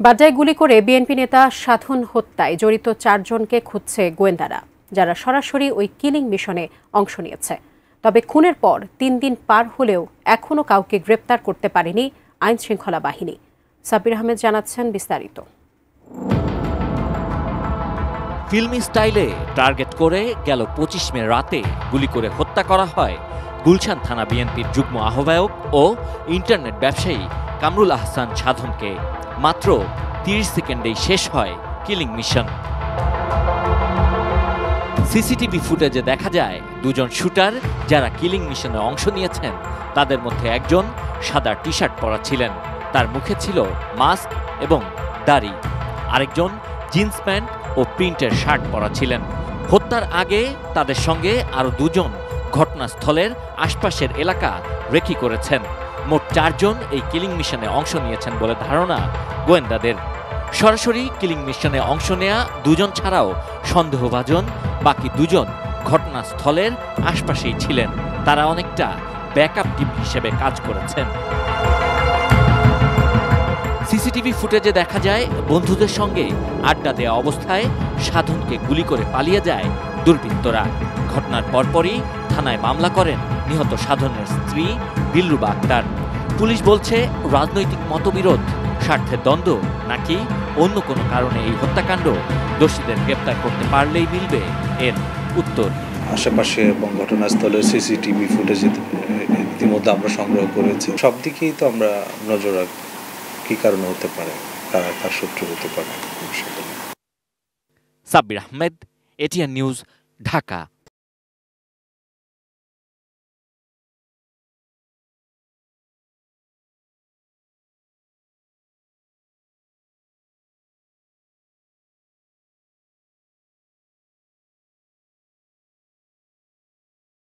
বাড্ডায় গুলি করে বিএনপি নেতা সাধন হত্যায় জড়িত 4 জনকে খুঁজছে গোয়েন্দারা, যারা সরাসরি ওই কিলিং মিশনে অংশ নিয়েছে। তবে খুনের পর 3 দিন পার হলেও এখনও কাউকে গ্রেপ্তার করতে পারেনি আইন শৃঙ্খলা বাহিনী। সাব্বির আহমেদ জানাচ্ছেন বিস্তারিত। ফিল্মি স্টাইলে টার্গেট করে গেল 25 মে রাতে গুলি করে হত্যা করা হয় গুলশান থানা বিএনপির যুগ্ম আহ্বায়ক ও ইন্টারনেট ব্যবসায়ী কামরুল আহসান সাধনকে। মাত্র 30 সেকেন্ডেই শেষ হয় কিলিং মিশন। সিসিটিভি ফুটেজে দেখা যায় 2 জন শুটার যারা কিলিং মিশনে অংশ নিয়েছেন তাদের মধ্যে একজন সাদা টি শার্ট পরা ছিলেন, তার মুখে ছিল মাস্ক এবং দাড়ি। আরেকজন জিন্স প্যান্ট ও প্রিন্টের শার্ট পরা ছিলেন। হত্যার আগে তাদের সঙ্গে আরও 2 জন ঘটনাস্থলের আশপাশের এলাকা রেকি করেছেন। মোট 4 জন এই কিলিং মিশনে অংশ নিয়েছেন বলে ধারণা গোয়েন্দাদের। সরাসরি কিলিং মিশনে অংশ নেয়া 2 জন ছাড়াও সন্দেহভাজন বাকি 2 জন ঘটনাস্থলের আশপাশেই ছিলেন। তারা অনেকটা ব্যাকআপ টিম হিসেবে কাজ করেছেন। সিসিটিভি ফুটেজে দেখা যায় বন্ধুদের সঙ্গে আড্ডা দেওয়া অবস্থায় সাধনকে গুলি করে পালিয়ে যায় দুর্বৃত্তরা। ঘটনার পরপরই থানায় মামলা করেন নিহত সাধনের স্ত্রী দিলরুবা আক্তার। পুলিশ বলছে রাজনৈতিক মতবিরোধ, স্বার্থের দ্বন্দ্ব নাকি অন্য কোনো কারণে এই হত্যাকাণ্ড। দোষীদের গ্রেপ্তার করতে পারলেই মিলবে এর উত্তর। আশেপাশে এবং ঘটনাস্থলে সিসিটিভি ফুটেজ ইতিমধ্যে আমরা সংগ্রহ করেছি। সব দিকেই তো আমরা নজর রাখব, কি কারণে হতে পারে, কারা কার শত্রু হতে পারে। Sabbir Ahmed, ATN news, Dhaka.